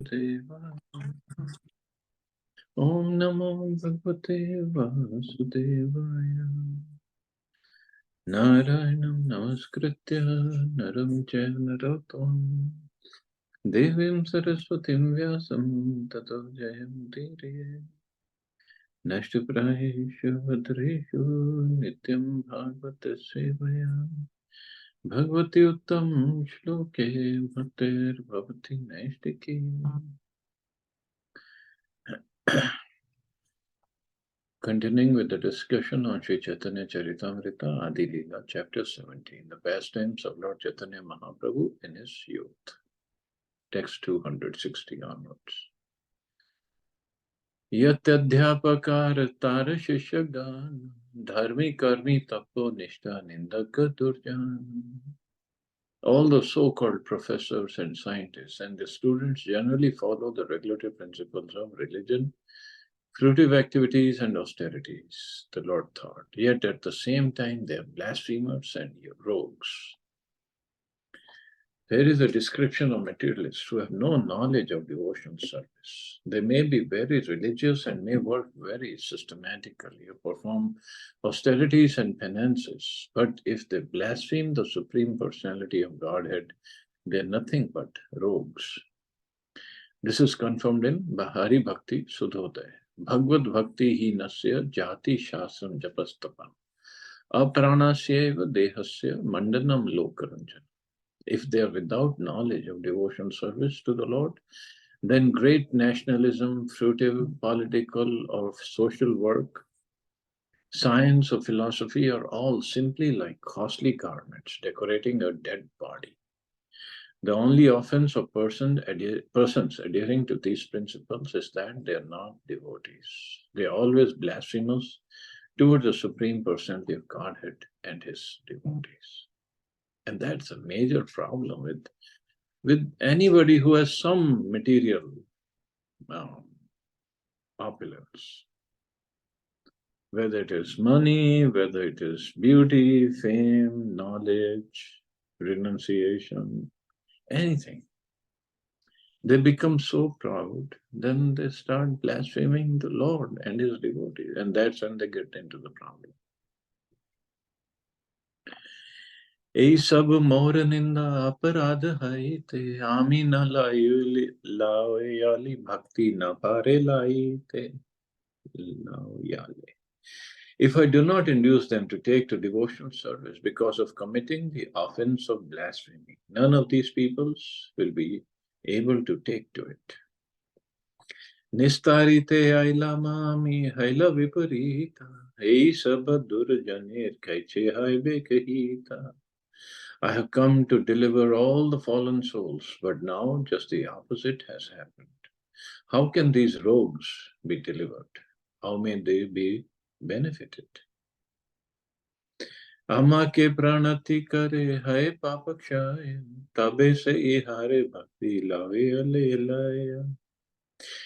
Devaya. Om Namo Bhagavate Vasudevaya. Narayanam Namaskritya Naram Chaiva Narottam Devim Saraswatim Vyasam Tato Jayamudire Nashtaprayeshu Bhadreshu Nityam Bhagavata Sevaya Bhagavati Uttam Shloke Bhaktir Bhavati Naistiki. Continuing with the discussion on Sri Chaitanya Charitamrita, Adi Lila, chapter 17, the pastimes of Lord Chaitanya Mahaprabhu in his youth. Text 260 onwards. Yatyadhyapakar tara shishyagan, dharmi karmi tapo nishta nindaka durjan. All the so-called professors and scientists and the students generally follow the regulatory principles of religion, fruitive activities and austerities, the Lord thought. Yet at the same time, they are blasphemers and rogues. There is a description of materialists who have no knowledge of devotional service. They may be very religious and may work very systematically or perform austerities and penances, but if they blaspheme the Supreme Personality of Godhead, they are nothing but rogues. This is confirmed in Bahari Bhakti Sudhodaya. Bhagavad Bhakti hi nasya jati shasam japastapam apranasya dehasya mandanam lokaranjan. If they are without knowledge of devotional service to the Lord, then great nationalism, fruitive, political, or social work, science or philosophy are all simply like costly garments decorating a dead body. The only offense of persons adhering to these principles is that they are not devotees. They are always blasphemous towards the Supreme Personality of Godhead and his devotees. And that's a major problem with anybody who has some material opulence. Whether it is money, whether it is beauty, fame, knowledge, renunciation, anything. They become so proud, then they start blaspheming the Lord and his devotees, and that's when they get into the problem. এই সব মোর নিন্দা অপরাধ হইতে আমি না লায়ালি bhakti na pare laite lauyale. If I do not induce them to take to devotional service because of committing the offense of blasphemy, none of these peoples will be able to take to it. Nistarite aila mami haila viparita ei sab durjaner kaiche haibe kahita. I have come to deliver all the fallen souls, but now just the opposite has happened. How can these rogues be delivered? How may they be benefited? Amma ke pranati kare hai papakshaya, tabe se ihare bhakti lave alelaya.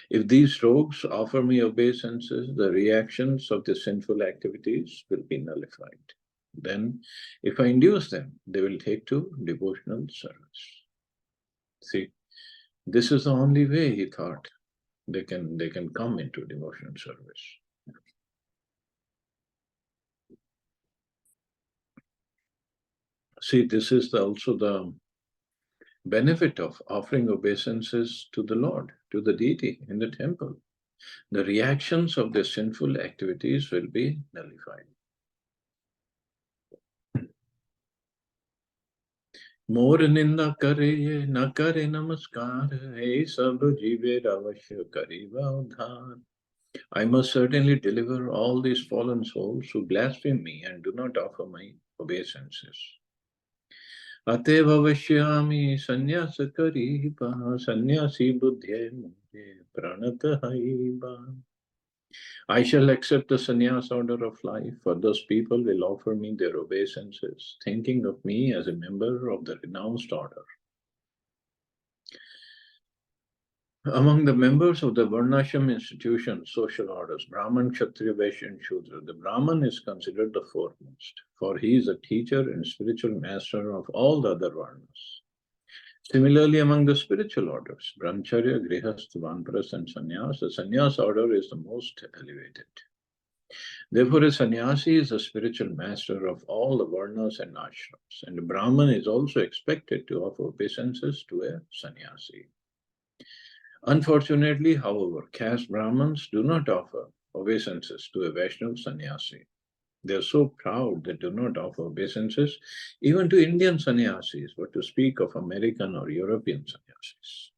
If these rogues offer me obeisances, the reactions of the sinful activities will be nullified. Then, if I induce them, they will take to devotional service. See, this is the only way, he thought, they can come into devotional service. See, this is also the benefit of offering obeisances to the Lord, to the deity in the temple. The reactions of their sinful activities will be nullified. मोर निंदा करे ये न करे नमस्कार हे सब जीवेर अवश्य करीबा उद्धार. I must certainly deliver all these fallen souls who blaspheme me and do not offer my obeisances. अतएव अवश्यामि संन्यास करीबा सन्यासी बुद्धे मुझे प्रणत हईबा. I shall accept the sannyas order of life, for those people will offer me their obeisances, thinking of me as a member of the renounced order. Among the members of the Varnashram institution, social orders, Brahman, Kshatriya, Vaishya, and Shudra, the Brahman is considered the foremost, for he is a teacher and spiritual master of all the other Varnas. Similarly, among the spiritual orders, brahmacharya, grihastha, vanprasts, and sannyas, the sannyas order is the most elevated. Therefore, a sannyasi is a spiritual master of all the varnas and ashrams, and a brahman is also expected to offer obeisances to a sannyasi. Unfortunately, however, caste Brahmins do not offer obeisances to a Vaishnava sannyasi. They are so proud they do not offer obeisances even to Indian sannyasis, but to speak of American or European sannyasis.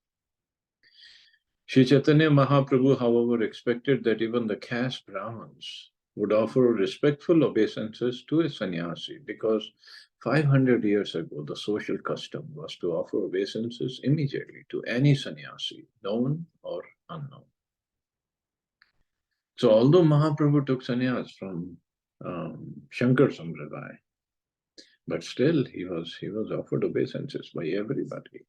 Sri Chaitanya Mahaprabhu, however, expected that even the caste Brahmins would offer respectful obeisances to a sannyasi because 500 years ago, the social custom was to offer obeisances immediately to any sannyasi, known or unknown. So, although Mahaprabhu took sannyas from Shankar Sampradaya, but still he was offered obeisances by everybody.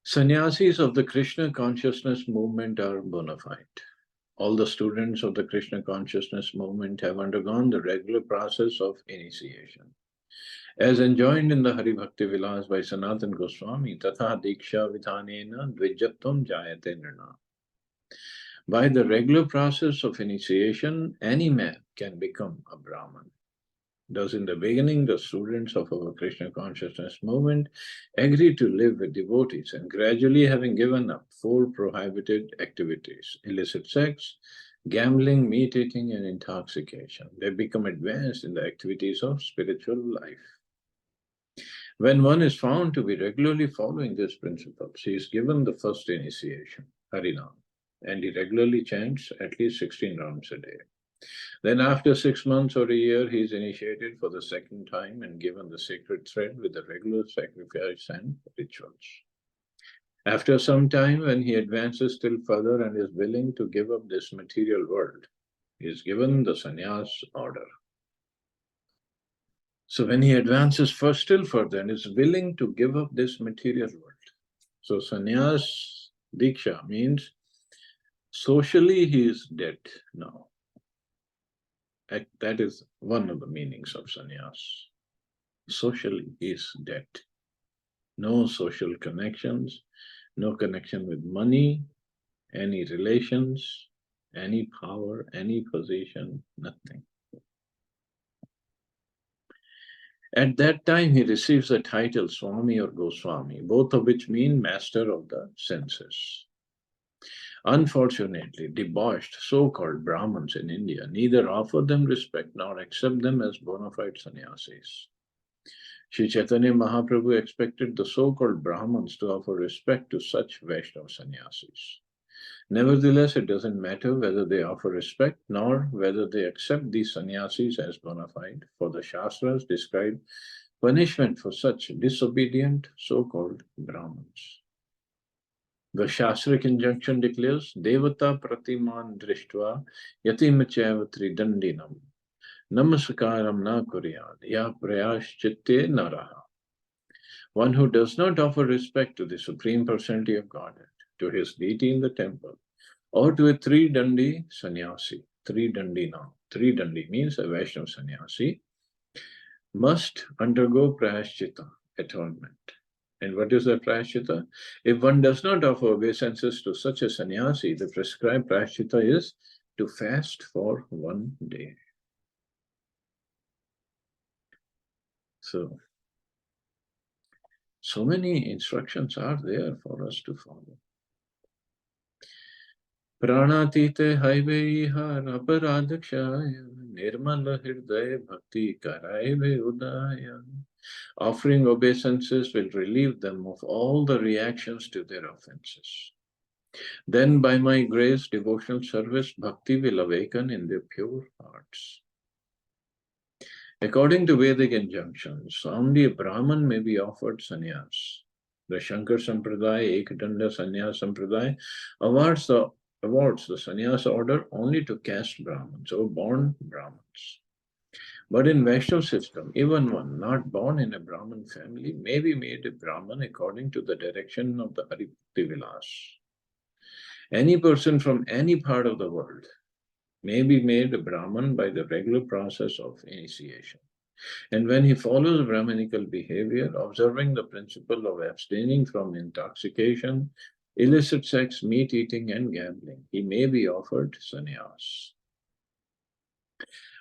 Sannyasis of the Krishna consciousness movement are bona fide. All the students of the Krishna consciousness movement have undergone the regular process of initiation. As enjoined in the Hari Bhakti Vilas by Sanatana Goswami, Tatha Diksha Vidhanena Dvijatvam Jayate Nirna. By the regular process of initiation, any man can become a Brahman. Thus, in the beginning, the students of our Krishna consciousness movement agreed to live with devotees, and gradually, having given up 4 prohibited activities, illicit sex, gambling, meat eating, and intoxication, they become advanced in the activities of spiritual life. When one is found to be regularly following these principles, he is given the first initiation, Harinam, and he regularly chants at least 16 rounds a day. Then after 6 months or a year, he is initiated for the second time and given the sacred thread with the regular sacrifice and rituals. After some time, when he advances still further and is willing to give up this material world, he is given the sannyas order. So when he advances still further and is willing to give up this material world, so sannyas diksha means socially he is dead now. That is one of the meanings of sannyas. Socially, he is dead. No social connections, no connection with money, any relations, any power, any position, nothing. At that time, he receives the title Swami or Goswami, both of which mean master of the senses. Unfortunately, debauched so-called Brahmins in India neither offer them respect nor accept them as bona fide sannyasis. Sri Chaitanya Mahaprabhu expected the so-called Brahmins to offer respect to such Vaishnava sannyasis. Nevertheless, it doesn't matter whether they offer respect nor whether they accept these sannyasis as bona fide, for the Shastras describe punishment for such disobedient so-called Brahmins. The Shastric injunction declares, Devata Pratiman Drishtva Yatim Chaiva Tridandinam Namaskaram na kuryad ya prayash chitte naraha. One who does not offer respect to the Supreme Personality of Godhead, to his deity in the temple, or to a three-dandi sannyasi, three-dandi means a Vaishnava sannyasi, must undergo prayaschitta, atonement. And what is the prayaschitta? If one does not offer obeisances to such a sannyasi, the prescribed prayaschitta is to fast for 1 day. So many instructions are there for us to follow. Pranatite haivehar aparadakshaya nirmala hirdaya bhakti karaive udaya. Offering obeisances will relieve them of all the reactions to their offenses. Then by my grace, devotional service, bhakti will awaken in their pure hearts. According to Vedic injunctions, only a Brahman may be offered sannyas. The Shankar Sampradaya, Ekadanda Sannyas Sampradaya, awards the sannyas order only to caste Brahmins or born Brahmins. But in Vaishnava system, even one not born in a Brahmin family may be made a Brahman according to the direction of the Hari Bhakti Vilas. Any person from any part of the world may be made a Brahman by the regular process of initiation. And when he follows Brahminical behavior, observing the principle of abstaining from intoxication, illicit sex, meat eating, and gambling, he may be offered sannyas.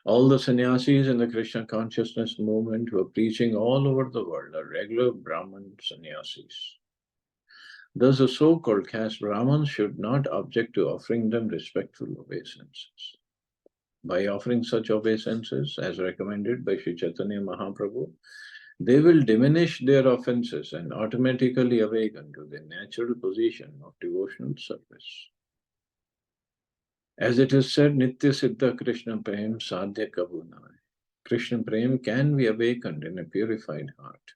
All the sannyasis in the Krishna consciousness movement who are preaching all over the world are regular Brahman sannyasis. Thus, the so-called caste Brahmins should not object to offering them respectful obeisances. By offering such obeisances, as recommended by Sri Chaitanya Mahaprabhu, they will diminish their offenses and automatically awaken to their natural position of devotional service. As it is said, Nitya Siddha Krishna Prem Sadhya Kabhu Nai. Krishna Prem can be awakened in a purified heart.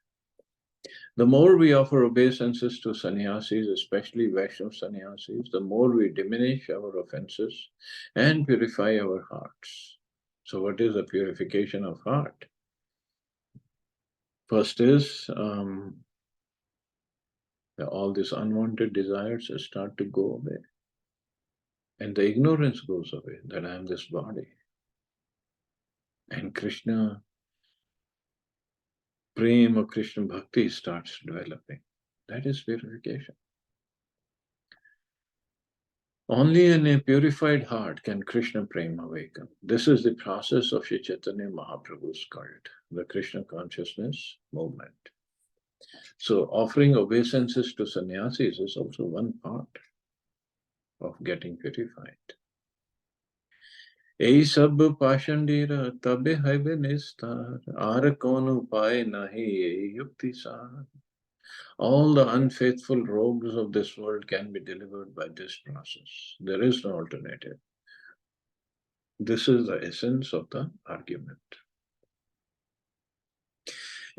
The more we offer obeisances to sannyasis, especially Vaishnava sannyasis, the more we diminish our offenses and purify our hearts. So what is the purification of heart? First is all these unwanted desires start to go away. And the ignorance goes away that I am this body. And Krishna Prem or Krishna Bhakti starts developing. That is purification. Only in a purified heart can Krishna Prem awaken. This is the process of Sri Chaitanya Mahaprabhu's cult, the Krishna consciousness movement. So offering obeisances to sannyasis is also one part of getting purified. এই সব পাষণ্ডীরা তবে হইবে নিস্তার আর কোন উপায় নাহি এই যুক্তি সার all the unfaithful rogues of this world can be delivered by this process. There is no alternative. This is the essence of the argument.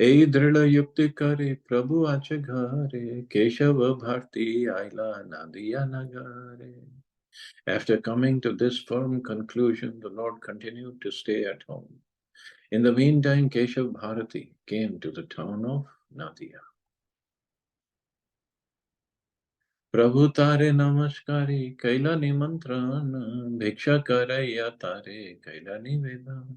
এই দৃঢ় যুক্তি করে প্রভু আছে ঘরে কেশব ভারতী আইলা নাদিয়া নগরে. After coming to this firm conclusion, the Lord continued to stay at home. In the meantime, Keshav Bharati came to the town of Nadia. Prabhu tare namaskari kaila nimantrana bhiksha karaya tare kaila nivedan.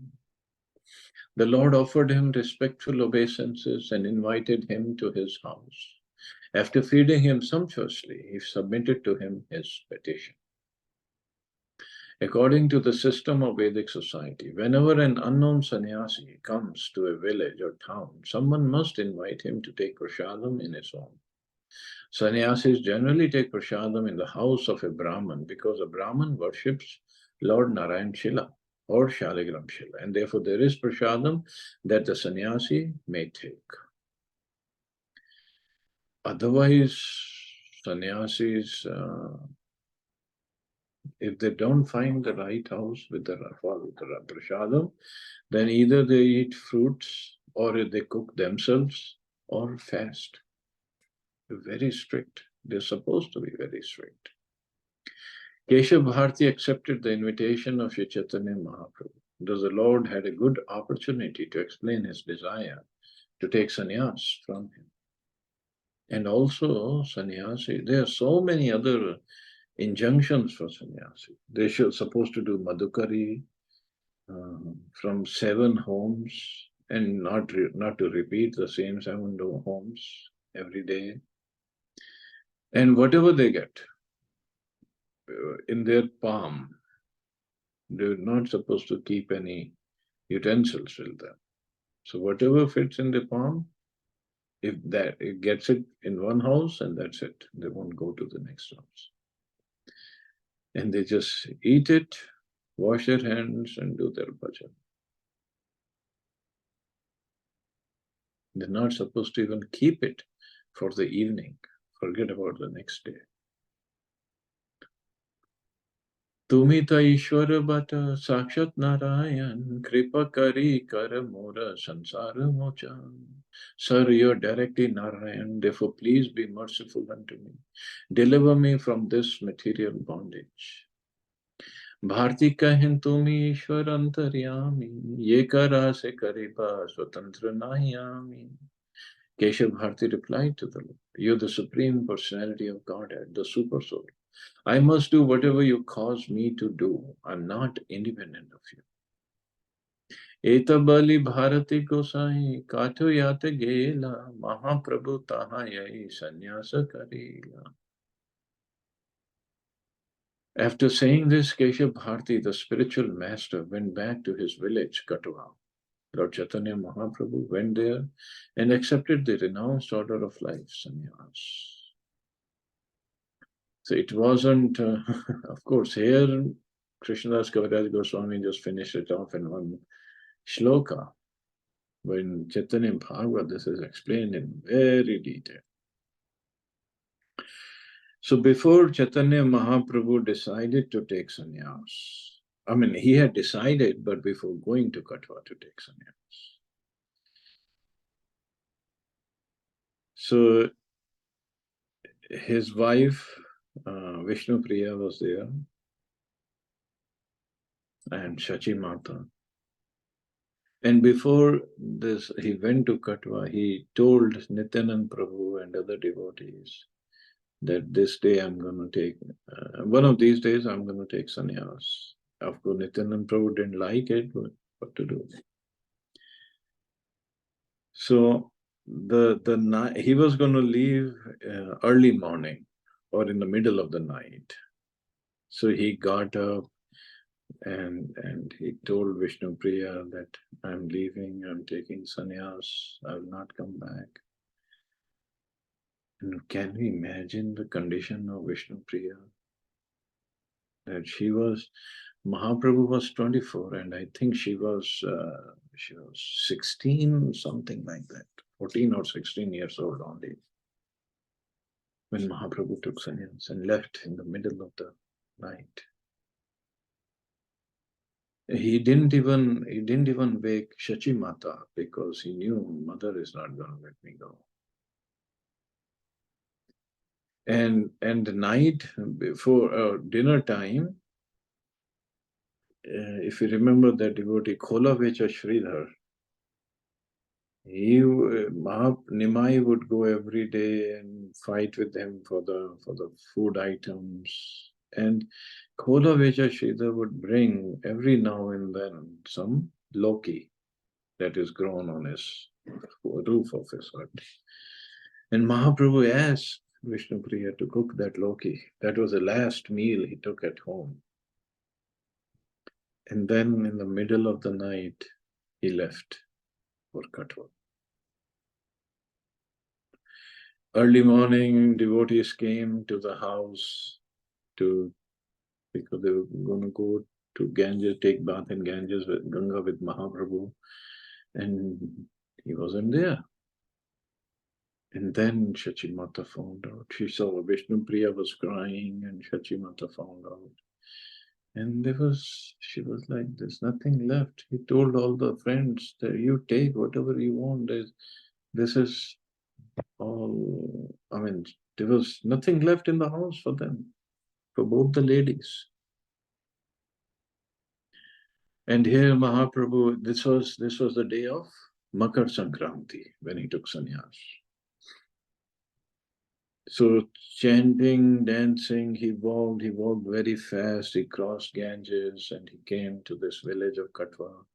The Lord offered him respectful obeisances and invited him to his house. After feeding him sumptuously, he submitted to him his petition. According to the system of Vedic society, whenever an unknown sannyasi comes to a village or town, someone must invite him to take prasadam in his home. Sannyasis generally take prasadam in the house of a Brahman because a Brahman worships Lord Narayan Shila or Shaligram Shila, and therefore there is prasadam that the sannyasi may take. Otherwise, sannyasis, if they don't find the right house with the prasadam, then either they eat fruits or they cook themselves or fast. Very strict. They're supposed to be very strict. Keshav Bharati accepted the invitation of Sri Chaitanya Mahaprabhu. Thus the Lord had a good opportunity to explain his desire to take sannyas from him. And also sannyasi, there are so many other injunctions for sannyasi. They should supposed to do madhukari from 7 homes and not to repeat the same 7 homes every day. And whatever they get in their palm, they're not supposed to keep any utensils with them. So whatever fits in the palm, if that it gets it in one house and that's it, they won't go to the next house. And they just eat it, wash their hands and do their bhajan. They're not supposed to even keep it for the evening. Forget about the next day. Tumi ta Ishwara bata sakshat Narayan kripa kari kar mora sansara mochan. Sir, you're directly Narayan, therefore please be merciful unto me. Deliver me from this material bondage. Bharti kahin tumi Ishwar antaryami ye kara se kariba swatantra nahiyami. Keshav Bharti replied to the Lord, you're the Supreme Personality of Godhead, the Super Soul. I must do whatever you cause me to do. I'm not independent of you. Etabali Bharati Gosai Kato Yate Gela Mahaprabhu Tahayai Sanyasa Karila. After saying this, Keshav Bharati, the spiritual master, went back to his village, Katwa. Lord Chaitanya Mahaprabhu went there and accepted the renounced order of life, sannyas. So it wasn't, of course, here Krishnadas Kaviraj Goswami just finished it off in one shloka. When Chaitanya Bhagavad, this is explained in very detail. So before Chaitanya Mahaprabhu decided to take sannyas, I mean, he had decided, but before going to Katwa to take sannyas. So his wife, Vishnu Priya, was there, and Shachi Mata. And before this, he went to Katwa, he told Nityanand Prabhu and other devotees that this day I'm going to take, one of these days I'm going to take sannyas. Of course, Nityanand Prabhu didn't like it, but what to do? So the night he was going to leave early morning or in the middle of the night. So he got up and he told Vishnu Priya that I'm leaving, I'm taking sannyas, I will not come back. And can we imagine the condition of Vishnu Priya? That she was, Mahaprabhu was 24, and I think she was 16, something like that, 14 or 16 years old only, when Mahaprabhu took sannyas and left in the middle of the night. He didn't even wake Shachi Mata because he knew mother is not going to let me go. And the night before dinner time, if you remember that devotee Khola Vecha Sridhar, Nimai would go every day and fight with him for the food items. And Khola Vecha Sridhar would bring every now and then some Loki that is grown on his roof of his hut. And Mahaprabhu asked Vishnu Priya to cook that Loki. That was the last meal he took at home. And then in the middle of the night, he left for Katwa. Early morning, devotees came to the house because they were going to go to Ganges, take bath in Ganges with Ganga with Mahaprabhu. And he wasn't there. And then Shachi Mata found out. She saw Vishnu Priya was crying, and Shachi Mata found out. And she was like, there's nothing left. He told all the friends that you take whatever you want. This is all, I mean, there was nothing left in the house for them, for both the ladies. And here Mahaprabhu, this was the day of Makar Sankranti, when he took sannyas. So chanting, dancing, he walked very fast, he crossed Ganges and he came to this village of Katwa.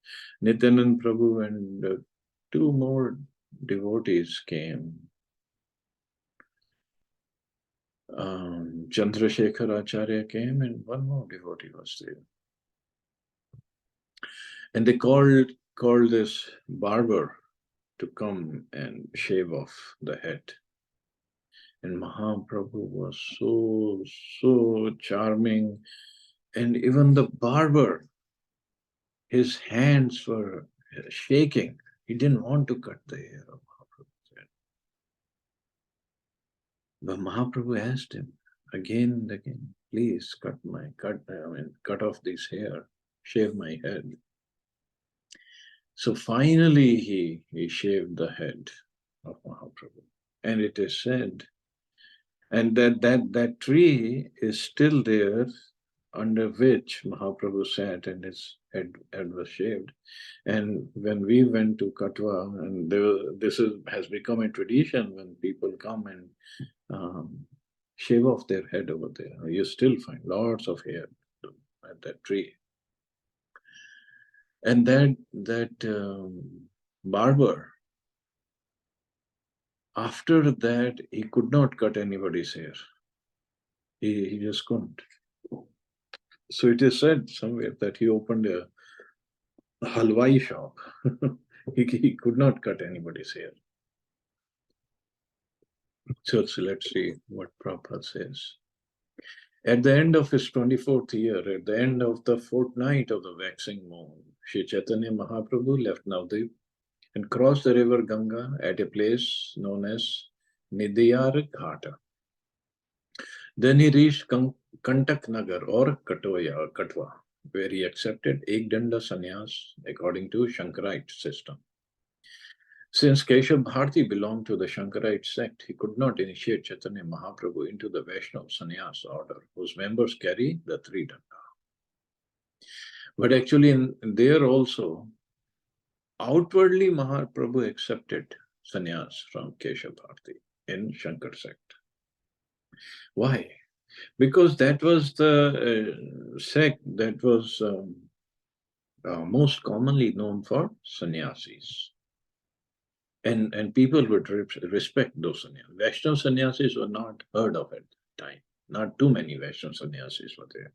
Nityanand Prabhu and two more devotees came. Chandrasekhar Acharya came and one more devotee was there. And they called this barber to come and shave off the head. And Mahaprabhu was so charming. And even the barber, his hands were shaking. He didn't want to cut the hair of Mahaprabhu's head. But Mahaprabhu asked him again and again, please cut off this hair, shave my head. So finally he shaved the head of Mahaprabhu. And it is said, and that tree is still there under which Mahaprabhu sat and his head was shaved. And when we went to Katwa, and has become a tradition when people come and shave off their head over there, you still find lots of hair at that tree. And that barber, after that, he could not cut anybody's hair. He just couldn't. So it is said somewhere that he opened a halwai shop. He could not cut anybody's hair. So let's see what Prabhupada says. At the end of his 24th year, at the end of the fortnight of the waxing moon, Sri Chaitanya Mahaprabhu left Navadvip and crossed the river Ganga at a place known as Nidiyar Ghata. Then he reached Kantak Nagar or Katoya or Katwa, where he accepted Ekdanda Sannyas according to Shankarite system. Since Keshav Bharti belonged to the Shankarite sect, he could not initiate Chaitanya Mahaprabhu into the Vaishnava Sannyas order, whose members carry the three danda. But actually, there also, outwardly Mahaprabhu accepted sannyas from Keshav Bharti in Shankar sect. Why? Because that was the sect that was most commonly known for sannyasis. And people would respect those sannyasis. Vaishnava sannyasis were not heard of at the time. Not too many Vaishnava sannyasis were there.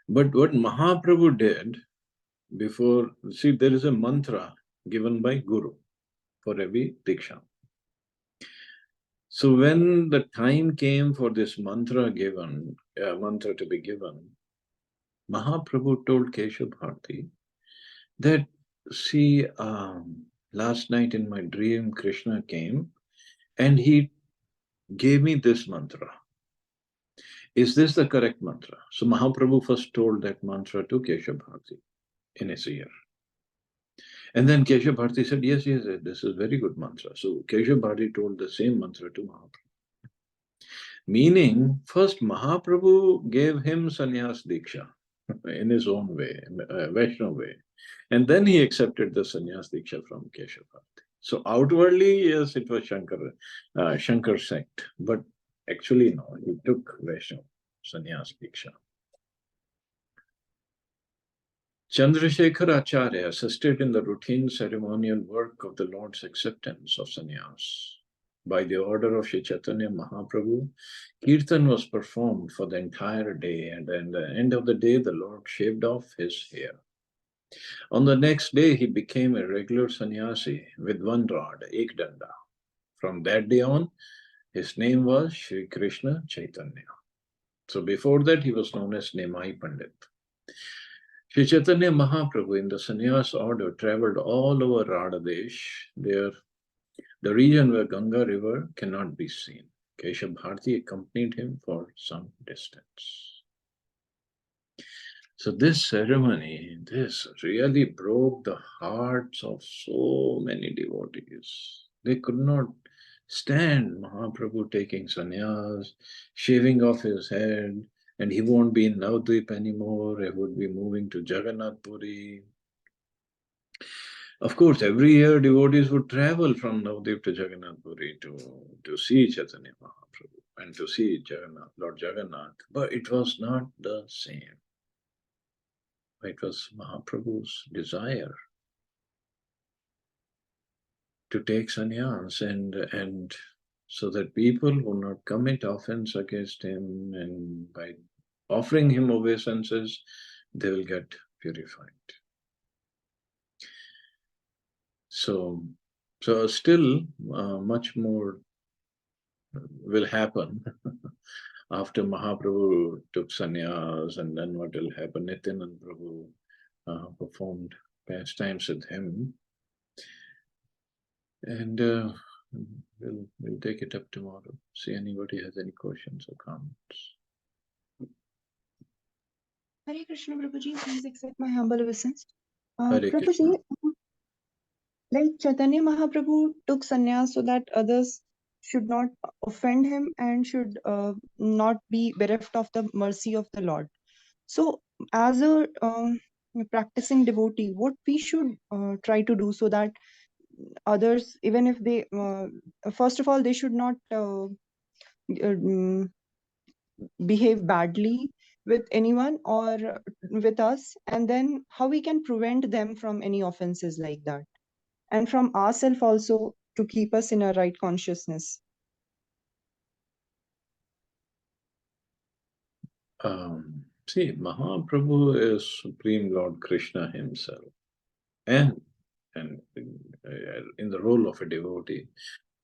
But what Mahaprabhu did before, see, there is a mantra given by Guru for every Diksha. So when the time came for this mantra to be given, Mahaprabhu told Keshav Bharti that, see, last night in my dream, Krishna came and he gave me this mantra. Is this the correct mantra? So Mahaprabhu first told that mantra to Keshav Bharti in his ear. And then Keshav Bharti said, yes, this is very good mantra. So Keshav Bharti told the same mantra to Mahaprabhu. Meaning, first Mahaprabhu gave him sannyas diksha in his own way, Vaishnava way. And then he accepted the sannyas diksha from Keshav Bharti. So outwardly, yes, it was Shankar sect. But actually, no, he took Vaishnava sannyas diksha. Chandrasekhar Acharya assisted in the routine ceremonial work of the Lord's acceptance of sannyas. By the order of Sri Chaitanya Mahaprabhu, Kirtan was performed for the entire day, and at the end of the day, the Lord shaved off his hair. On the next day, he became a regular sannyasi with one rod, Ekdanda. From that day on, his name was Sri Krishna Chaitanya. So before that, he was known as Nimai Pandit. Sri Chaitanya Mahaprabhu in the sannyas order traveled all over Radhadesh. There, the region where Ganga river cannot be seen. Keshav Bharti accompanied him for some distance. So this ceremony, this really broke the hearts of so many devotees. They could not stand Mahaprabhu taking sannyas, shaving off his head, and he won't be in Navadvip anymore. He would be moving to Jagannath Puri. Of course, every year devotees would travel from Navadvip to Jagannath Puri to see Chaitanya Mahaprabhu and to see Lord Jagannath. But it was not the same. It was Mahaprabhu's desire to take sannyas and so that people will not commit offense against him, and by offering him obeisances, they will get purified. So still much more will happen after Mahaprabhu took sannyas, and then what will happen? Nityanand Prabhu performed pastimes with him, and we'll take it up tomorrow. See anybody has any questions or comments. Hare Krishna, Prabhuji, please accept my humble obeisance. Hare Krishna. Prabhuji, like Chaitanya Mahaprabhu took sannyas so that others should not offend him and should not be bereft of the mercy of the Lord. So, as a practicing devotee, what we should try to do so that others, even if they, first of all, they should not behave badly with anyone or with us, and then how we can prevent them from any offenses like that, and from ourselves also, to keep us in a right consciousness. See, Mahaprabhu is Supreme Lord Krishna himself, and in the role of a devotee.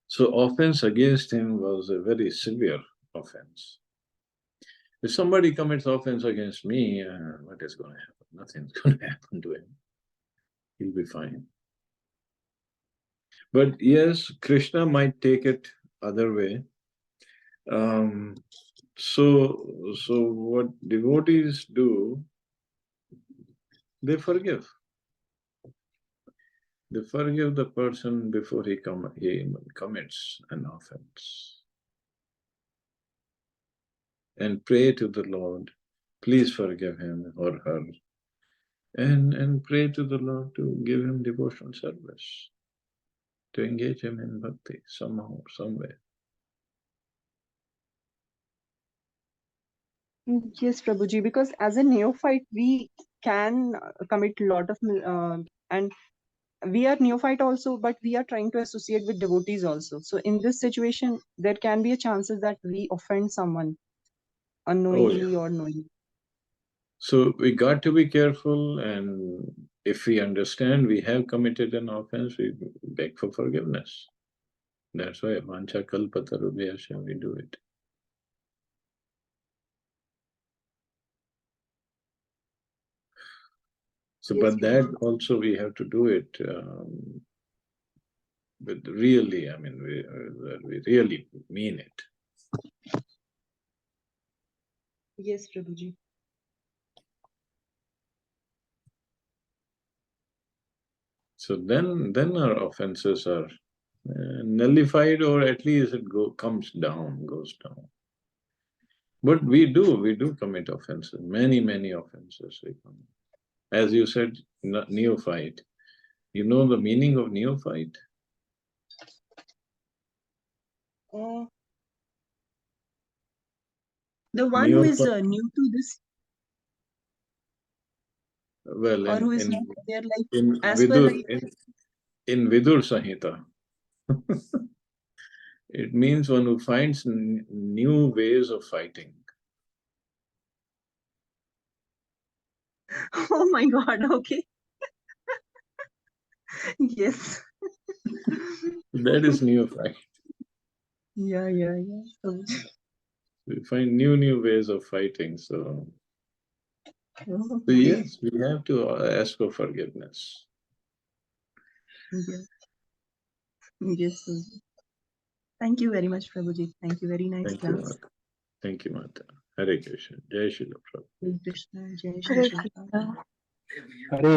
So offense against him was a very severe offense. If somebody commits offense against me, what is going to happen? Nothing's going to happen to him. He'll be fine. But yes, Krishna might take it other way. So what devotees do, they forgive. They forgive the person before he commits an offense, and pray to the Lord, please forgive him or her, and pray to the Lord to give him devotional service, to engage him in bhakti somehow, some way. Yes, Prabhuji, because as a neophyte, we can commit a lot of, and we are neophyte also, but we are trying to associate with devotees also. So in this situation, there can be a chances that we offend someone Oh, unknowingly yeah. or knowingly. So we got to be careful, and if we understand we have committed an offense, we beg for forgiveness. That's why Vancha Kalpatarubhyasya, we do it. So, Yes, but that also we have to do it with really, I mean, we really mean it. yes, Prabhuji. So then our offenses are nullified, or at least it goes down. But we do commit offenses, many offenses we commit. As you said, neophyte. You know the meaning of neophyte? The one who is Neophyte, new to this, well, or who is not there, like in as per Vidur, like. in Vidur Samhita, it means one who finds new ways of fighting. Oh my God! Okay. Yes. That is neophyte. Yeah. So, We find new ways of fighting. So okay. yes, we have to ask for forgiveness. Yes. Yes. Prabhuji. Thank you very much, Prabhuji. Thank you. Very nice Thank you, class. Mata. Thank you, Mata. Hare Krishna. Jai Shri Prabhupada. Jai Krishna. Jai Shri Hare Krishna. Krishna. Hare